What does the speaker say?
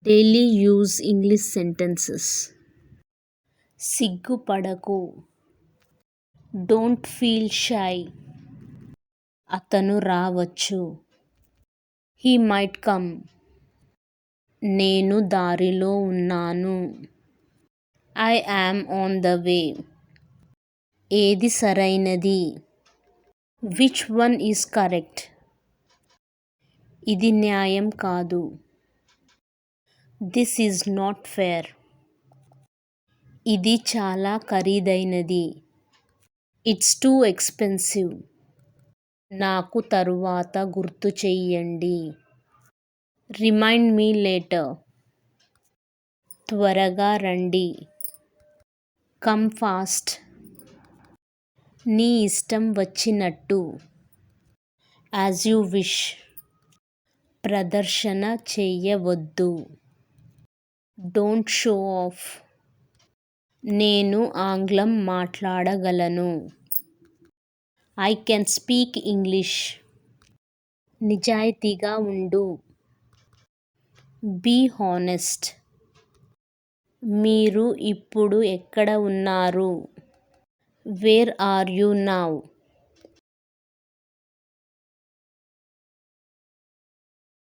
Daily use English sentences. సిగ్గుపడకు. Don't feel shy. అతను రావచ్చు. He might come. నేను దారిలో ఉన్నాను. I am on the way. ఏది సరైనది? Which one is correct? ఇది న్యాయం కాదు. This is not fair. ఇది చాలా ఖరీదైనది. It's too expensive. నాకు తరువాత గుర్తు చెయ్యండి. Remind me later. త్వరగా రండి. Come fast. నీ ఇష్టం వచ్చినట్టు. As you wish. ప్రదర్శన చెయ్యవద్దు. Don't show off. నేను ఆంగ్లం మాట్లాడగలను. I can speak English. నిజాయితీగా ఉండు. Be honest. మీరు ఇప్పుడు ఎక్కడ ఉన్నారు? Where are you now?